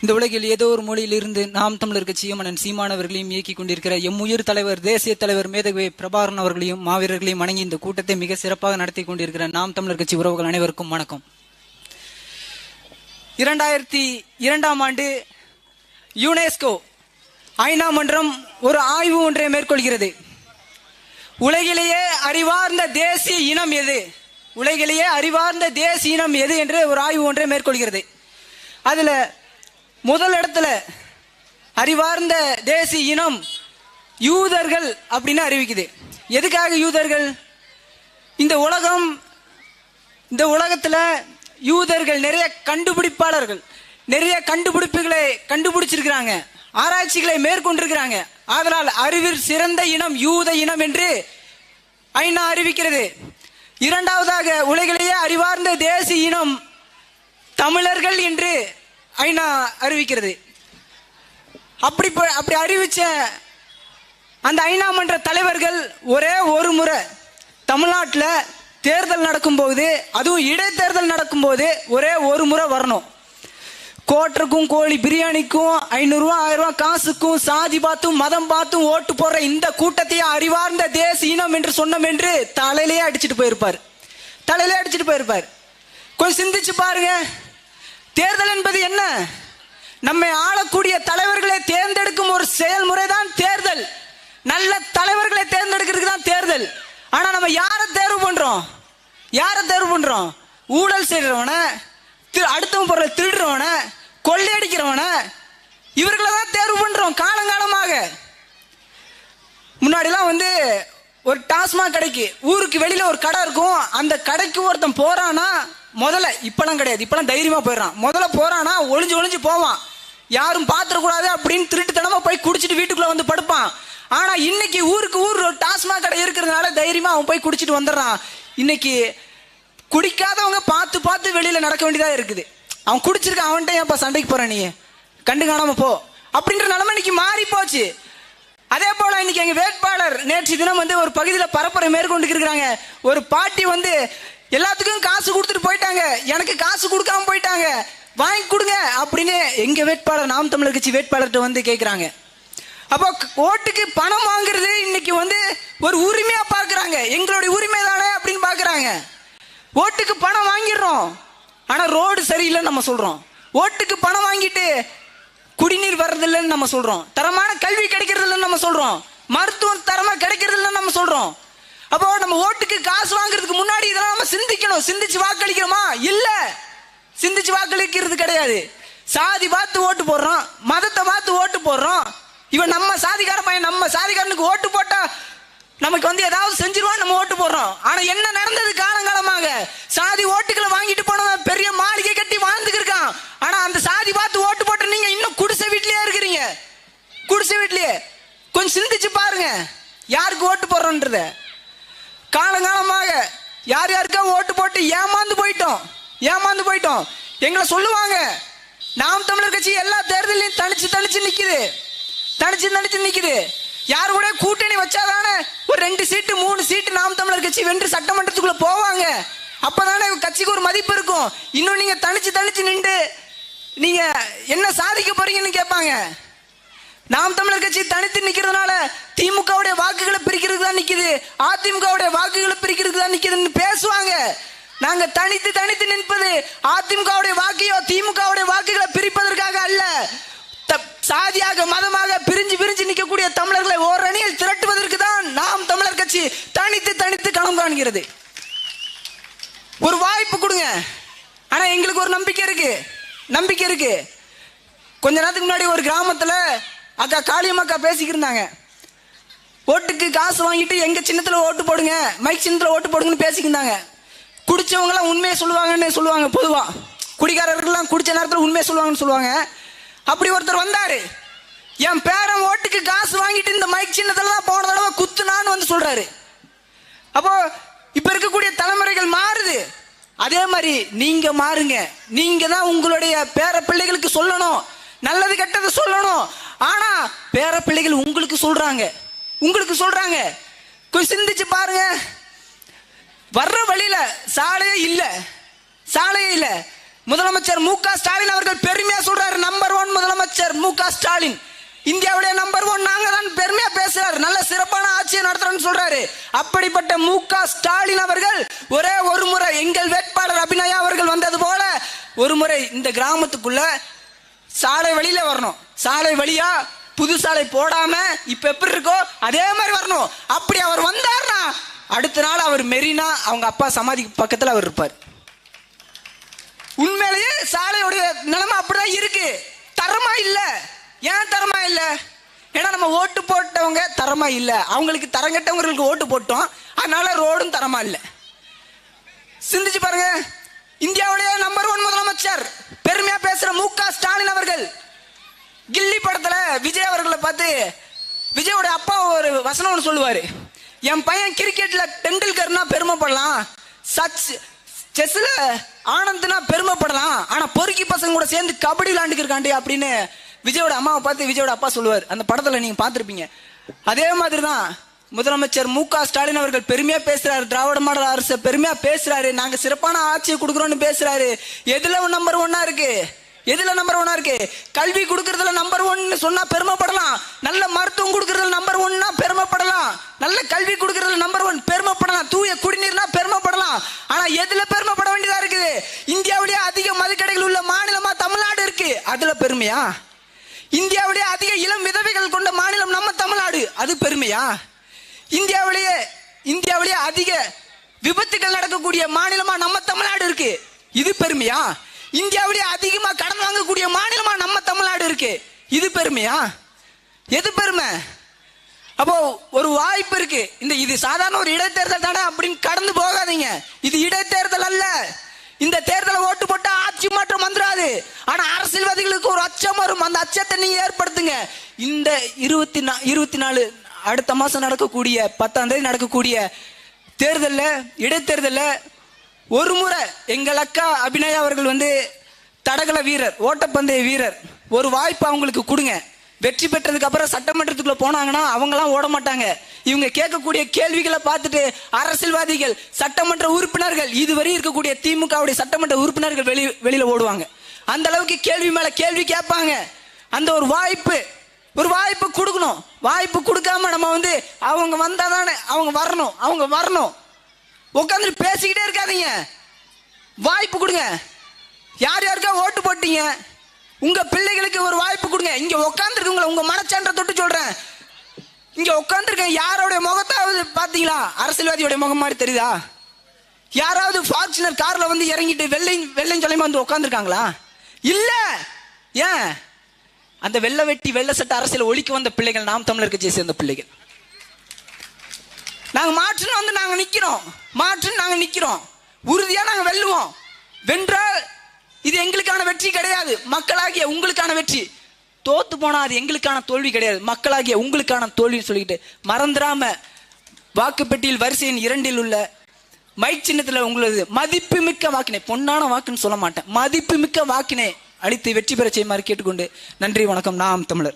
இந்த உலகில் ஏதோ ஒரு மொழியிலிருந்து நாம் தமிழர் கட்சியும் அண்ணன் சீமானவர்களையும் இயக்கிக் கொண்டிருக்கிற எம்முயிர் தலைவர் தேசிய தலைவர் மேதகு பிரபாகரன் அவர்களையும் மாவீரர்களையும் வணங்கி இந்த கூட்டத்தை மிக சிறப்பாக நடத்தி கொண்டிருக்கிற நாம் தமிழர் கட்சி உறவுகள் அனைவருக்கும் வணக்கம். 2002ஆம் ஆண்டு யுனெஸ்கோ ஐநா மன்றம் ஒரு ஆய்வு ஒன்றை மேற்கொள்கிறது. உலகிலேயே அறிவார்ந்த தேசிய இனம் எது, உலகிலேயே அறிவார்ந்த தேசிய இனம் எது என்று ஒரு ஆய்வு ஒன்றை மேற்கொள்கிறது. அதுல முதல் இடத்துல அறிவார்ந்த தேசிய இனம் யூதர்கள் அப்படின்னு அறிவிக்குது. எதுக்காக யூதர்கள்? இந்த உலகத்துல யூதர்கள் நிறைய கண்டுபிடிப்பாளர்கள், நிறைய கண்டுபிடிப்புகளை கண்டுபிடிச்சிருக்கிறாங்க, ஆராய்ச்சிகளை மேற்கொண்டிருக்கிறாங்க. அதனால் அறிவில் சிறந்த இனம் யூத இனம் என்று ஐநா அறிவிக்கிறது. இரண்டாவதாக உலகிலேயே அறிவார்ந்த தேசிய இனம் தமிழர்கள் என்று ஐநா அறிவிக்கிறது. அப்படி அறிவிச்ச அந்த ஐநா மன்ற தலைவர்கள் ஒரே ஒரு முறை தமிழ்நாட்டில் தேர்தல் நடக்கும்போது, அதுவும் இடைத்தேர்தல் நடக்கும்போது ஒரே ஒரு முறை வரணும். கோட்டருக்கும் கோழி பிரியாணிக்கும் 500 ரூபா 1000 ரூபா காசுக்கும் சாதி பார்த்தும் மதம் பார்த்தும் ஓட்டு போடுற இந்த கூட்டத்தையே அறிவார்ந்த தேசிய இனம் என்று சொன்னோம் என்று தலையிலேயே அடிச்சுட்டு போயிருப்பார். கொஞ்சம் சிந்திச்சு பாருங்க. தேர்தல் என்பது என்ன? நம்மை ஆளக்கூடிய தலைவர்களை தேர்ந்தெடுக்கும் ஒரு செயல்முறை தான் தேர்தல். நல்ல தலைவர்களை தேர்ந்தெடுக்கிறதுக்கு தான் தேர்தல். ஆனா நம்ம யாரை தேர்வு பண்றோம்? ஊழல் செய்யறவன, அடுத்தவன் பொருளை திருடுறவன, கொள்ளையடிக்கிறவன, இவர்களை தான் தேர்வு பண்றோம். காலங்காலமாக முன்னாடிலாம் ஒரு டாஸ்மாக் கடைக்கு ஊருக்கு வெளியில ஒரு கடை இருக்கும். அந்த கடைக்கு ஒருத்தன் போறானா முதல்ல, இப்பெல்லாம் கிடையாது, இப்பெல்லாம் தைரியமா போயிடறான். முதல்ல போறானா ஒளிஞ்சு போவான், யாரும் பாத்திரக்கூடாது அப்படின்னு திருட்டுத்தனமா போய் குடிச்சிட்டு வீட்டுக்குள்ள வந்து படுப்பான். ஆனா இன்னைக்கு ஊருக்கு ஊர் ஒரு டாஸ்மாக் கடை இருக்கிறதுனால தைரியமா அவன் போய் குடிச்சிட்டு வந்துடுறான். இன்னைக்கு குடிக்காதவங்க பார்த்து வெளியில நடக்க வேண்டியதா இருக்குது. அவன் குடிச்சிருக்கான், அவன்கிட்ட ஏன்ப்பா சண்டைக்கு போற, நீ கண்டு காணாம போ அப்படின்ற நிலைமை இன்னைக்கு மாறி போச்சு. அதே போல இன்னைக்கு எங்க வேட்பாளர் நேற்று தினம் ஒரு பகுதியில் பரப்புரை மேற்கொண்டு இருக்கிறாங்க. ஒரு பாட்டி எல்லாத்துக்கும் காசு கொடுத்துட்டு போயிட்டாங்க, எனக்கு காசு கொடுக்காம போயிட்டாங்க, வாங்கி கொடுங்க அப்படின்னு எங்க வேட்பாளர் நாம் தமிழர் கட்சி வேட்பாளர்கிட்ட கேட்கிறாங்க. அப்போ ஓட்டுக்கு பணம் வாங்குறது இன்னைக்கு ஒரு உரிமையா பார்க்கறாங்க. எங்களுடைய உரிமை தானே அப்படின்னு பார்க்கறாங்க. ஓட்டுக்கு பணம் வாங்கிடுறோம், ஆனா ரோடு சரியில்லைன்னு நம்ம சொல்றோம். ஓட்டுக்கு பணம் வாங்கிட்டு குடிநீர் வர்றதில்லைன்னு நம்ம சொல்றோம். தரமான கல்வி கிடைக்கிறது இல்லைன்னு நம்ம சொல்றோம். மருத்துவம் தரமா கிடைக்கிறது இல்லைன்னு நம்ம சொல்றோம். அப்போ நம்ம ஓட்டுக்கு காசு வாங்குறதுக்கு முன்னாடி இதெல்லாம் நம்ம சிந்திக்கணும். சிந்திச்சு வாக்களிக்கிறோமா? இல்ல, சிந்திச்சு வாக்களிக்கிறது கிடையாது. சாதி பார்த்து ஓட்டு போடுறோம், மதத்தை பார்த்து ஓட்டு போடுறோம். இவன் நம்ம சாதிக்கார பையன், நம்ம சாதிக்காரனுக்கு ஓட்டு போட்டா நமக்கு ஏதாவது செஞ்சிருவான், நம்ம ஓட்டு போடுறோம். ஆனா என்ன நடந்தது? காலங்காலமாக சாதி ஓட்டுகளை வாங்கிட்டு போனவன் பெரிய மாளிகை கட்டி வாழ்ந்துக்கு இருக்கான். ஆனா அந்த சாதி பார்த்து ஓட்டு போட்டு நீங்க இன்னும் குடிசை வீட்லயே இருக்கிறீங்க. கொஞ்சம் சிந்திச்சு பாருங்க, யாருக்கு ஓட்டு போடுறோன்றத. காலங்காலமாக யார் யாருக்கா ஓட்டு போட்டு ஏமாந்து போயிட்டோம். எங்களை சொல்லுவாங்க, நாம் தமிழர் கட்சி எல்லா தேர்தலையும் தனிச்சு நிக்குது. யாரு கூட கூட்டணி வச்சாதானே ஒரு 2 சீட்டு 3 சீட்டு நாம் தமிழர் கட்சி வென்று சட்டமன்றத்துக்குள்ள போவாங்க. அப்பதானே கட்சிக்கு ஒரு மதிப்பு இருக்கும். இன்னும் நீங்க தனிச்சு நின்று நீங்க என்ன சாதிக்க போறீங்கன்னு கேட்பாங்க. நாம் தமிழர் கட்சி தனித்து நிக்கிறதுனால திமுகவுடைய வாக்குகளை பிரிக்கிறதுக்கு தான் நிக்குது, அதிமுகவுடைய வாக்குகளை பிரிக்கிறதுக்கு தான் நிக்குதுன்னு பேசுவாங்க. நாங்க தனித்து நிற்பது அதிமுகவுடைய வாக்கையோ திமுகவுடைய வாக்குகளை பிரிப்பதற்காக அல்ல. சாதியாக மதமாக பிரிஞ்சு நிற்கக்கூடிய தமிழர்களை ஓரணியில் திரட்டுவதற்கு தான் நாம் தமிழர் கட்சி தனித்து களம் காண்கிறது. ஒரு வாய்ப்பு கொடுங்க. ஆனா எங்களுக்கு ஒரு நம்பிக்கை இருக்கு. கொஞ்ச நேரத்துக்கு முன்னாடி ஒரு கிராமத்துல அக்கா காளியம்மாக்கா பேசிக்கிருந்தாங்க. ஓட்டுக்கு காசு வாங்கிட்டு எங்க சின்னத்துல ஓட்டு போடுங்க, மைக் சின்னத்துல ஓட்டு போடுங்கன்னு பேசிக்கிருந்தாங்க. குடிச்சவங்க எல்லாம் உண்மையை சொல்லுவாங்க. பொதுவா குடிகாரர்கள் குடிச்ச நேரத்தில் உண்மையை சொல்லுவாங்க. அப்படி ஒருத்தர் வந்தாரு, என் பேரன் ஓட்டுக்கு காசு வாங்கிட்டு இந்த மைக் சின்னதெல்லாம் போன தடவை குத்துனான்னு சொல்றாரு. அப்போ இப்ப இருக்கக்கூடிய தலைமுறைகள் மாறுது. அதே மாதிரி நீங்க மாறுங்க. நீங்க தான் உங்களுடைய பேர பிள்ளைகளுக்கு சொல்லணும், நல்லது கெட்டது சொல்லணும். ஆனா பேர பிள்ளைகள் உங்களுக்கு சொல்றாங்க. கொஞ்சம் சிந்திச்சு பாருங்க. வர்ற வழியில சாலையே இல்ல. முதலமைச்சர் மு.க. ஸ்டாலின் அவர்கள் பெருமையா சொல்றாரு, நம்பர் 1 ஸ்டாலின் இந்தியாவுடைய நம்பர் 1 நாங்க தான் பெருமையா பேசுறாரு. நல்ல சிறப்பான ஆட்சியை நடத்துறோம்னு சொல்றாரு. அப்படிப்பட்ட மு.க. ஸ்டாலின் அவர்கள் ஒரே ஒரு முறை எங்கள் வேட்பாளர் அபிநயா அவர்கள் வந்தது போல ஒரு முறை இந்த கிராமத்துக்குள்ள சாலை வழியில வரணும். சாலை வழியா புது சாலை போடாம இப்ப எப்படி இருக்கோ அதே மாதிரி வரணும். அப்படி அவர் வந்தார்னா அடுத்த நாள் அவர் மெரினா அவங்க அப்பா சமாதி பக்கத்துல அவர் இருப்பார். உண்மையிலேயே சாலையுடைய நிலைமை அப்படிதான் இருக்கு. தரமா இல்ல. ஏன் தரமா இல்ல? ஏன்னா நம்ம ஓட்டு போட்டவங்க தரமா இல்ல, அவங்களுக்கு தரங்கட்டவங்களுக்கு ஓட்டு போட்டோம், அதனால ரோடும் தரமா இல்ல. சிந்திச்சு பாருங்க. இந்தியாவுடைய நம்பர் 1 முதலமைச்சர் பெருமையா பேசுற மு.க. ஸ்டாலின் அவர்கள் கில்லி படத்துல விஜய் அவர்களை பார்த்து விஜயோட அப்பா ஒரு வசனம் ஒன்று சொல்லுவாரு. என் பையன் கிரிக்கெட்ல டெண்டுல்கர்னா பெருமைப்படலாம், செஸ்ல ஆனந்த்னா பெருமைப்படலாம், ஆனா பொறுக்கி பசங்க கூட சேர்ந்து கபடி விளையாண்டுக்கு இருக்காண்டி அப்படின்னு விஜயோட அம்மாவை பார்த்து விஜயோட அப்பா சொல்லுவார். அந்த படத்துல நீங்க பார்த்திருப்பீங்க. அதே மாதிரிதான் முதலமைச்சர் மு.க. ஸ்டாலின் அவர்கள் பெருமையா பேசுறாரு. திராவிட மாடல் அரசு பெருமையா பேசுறாரு. நாங்க சிறப்பான ஆட்சியை கொடுக்குறோம்னு பேசுறாரு. எதுல நம்பர் 1 இருக்கு? எதுல நம்பர் 1 இருக்கு? கல்வி கொடுக்கறதுல நம்பர் 1 சொன்னா பெருமைப்படலாம். நல்ல மருத்துவம் கொடுக்கறதுல நம்பர் 1 பெருமைப்படலாம். நல்ல கல்வி கொடுக்கறதுல நம்பர் 1 பெருமைப்படலாம். தூய குடிநீர்னா பெருமைப்படலாம். ஆனா எதுல பெருமைப்பட வேண்டியதா இருக்குது? இந்தியாவுடைய அதிக மதுக்கடைகள் உள்ள மாநிலமா தமிழ்நாடு இருக்கு, அதுல பெருமையா? இந்தியாவுடைய அதிக இளம் விதவைகள் கொண்ட மாநிலம் நம்ம தமிழ்நாடு, அது பெருமையா? இந்தியாவிலேயே அதிக விபத்துகள் நடக்கக்கூடிய மாநிலமா நம்ம தமிழ்நாடு இருக்கு, இது பெருமையா? இந்தியாவிலேயே அதிகமா கடன் வாங்கக்கூடிய மாநிலமா நம்ம தமிழ்நாடு இருக்கு, இது பெருமையா? எது பெருமை? அப்போ ஒரு வாய்ப்பு இருக்கு. இது சாதாரண ஒரு இடைத்தேர்தல் தானே அப்படின்னு கடந்து போகாதீங்க. இது இடைத்தேர்தல் அல்ல. இந்த தேர்தலை ஓட்டு போட்டா ஆட்சி மாற்றம் வந்துடாது. ஆனா அரசியல்வாதிகளுக்கு ஒரு அச்சம் வரும். அந்த அச்சத்தை நீங்க ஏற்படுத்துங்க. இந்த 24 அடுத்த மாசம் நடக்கக்கூடிய 10ஆம் தேதி நடக்கக்கூடிய தேர்தல்ல இடைத்தேர்தல்ல ஒரு முறை எங்கள் அக்கா அபிநயா அவர்கள் தடகள வீரர், ஓட்டப்பந்தய வீரர், ஒரு வாய்ப்பு அவங்களுக்கு கொடுங்க. வெற்றி பெற்றதுக்கு அப்புறம் சட்டமன்றத்துக்குள்ள போனாங்கன்னா அவங்களாம் ஓட மாட்டாங்க. இவங்க கேட்கக்கூடிய கேள்விகளை பார்த்துட்டு அரசியல்வாதிகள், சட்டமன்ற உறுப்பினர்கள், இதுவரை இருக்கக்கூடிய திமுகவுடைய சட்டமன்ற உறுப்பினர்கள் வெளியில ஓடுவாங்க. அந்த அளவுக்கு கேள்வி மேல கேள்வி கேட்பாங்க. அந்த ஒரு வாய்ப்பு கொடுக்கணும். வாய்ப்பு கொடுக்காம நம்ம அவங்க வந்தாதானே அவங்க வரணும் உட்காந்து பேசிக்கிட்டே இருக்காதீங்க. வாய்ப்பு கொடுங்க. யார் யாருக்கா ஓட்டு போட்டீங்க, உங்க பிள்ளைகளுக்கு ஒரு வாய்ப்பு கொடுங்க. இங்க உட்காந்துருக்கவங்க உங்க மனச்சான்ற தொட்டு சொல்றேன். இங்க உட்காந்துருக்க யாரோடைய முகத்தாவது பாத்தீங்களா? அரசியல்வாதியோட முகம் மாதிரி தெரியுதா? யாராவது ஃபார்ச்சுனர் கார்ல இறங்கிட்டு வெள்ளையும் சொல்லிமா உட்காந்துருக்காங்களா? இல்ல. ஏன்? அந்த வெள்ளை வெட்டி வெள்ளை சட்ட அரசியல் ஒழிக்க வந்த பிள்ளைகள் நாம் தமிழர் கட்சியை சேர்ந்த பிள்ளைகள். நாங்க மாற்றுன்னு நாங்க நிக்கிறோம். உறுதியா நாங்க வெல்லுவோம். வென்றால் இது எங்களுக்கான வெற்றி கிடையாது, மக்களாகிய உங்களுக்கான வெற்றி. தோத்து போனா அது எங்களுக்கான தோல்வி கிடையாது, மக்களாகிய உங்களுக்கான தோல்வின்னு சொல்லிக்கிட்டு மறந்துடாம வாக்குப்பெட்டியில் வரிசை எண் 2 உள்ள மைக் சின்னத்துல உங்களது மதிப்புமிக்க வாக்கினை, பொன்னான வாக்குன்னு சொல்ல மாட்டேன், மதிப்புமிக்க வாக்கினை அளித்து வெற்றி பெற செய்யுமாறு கேட்டுக்கொண்டு நன்றி, வணக்கம். நாம் தமிழர்.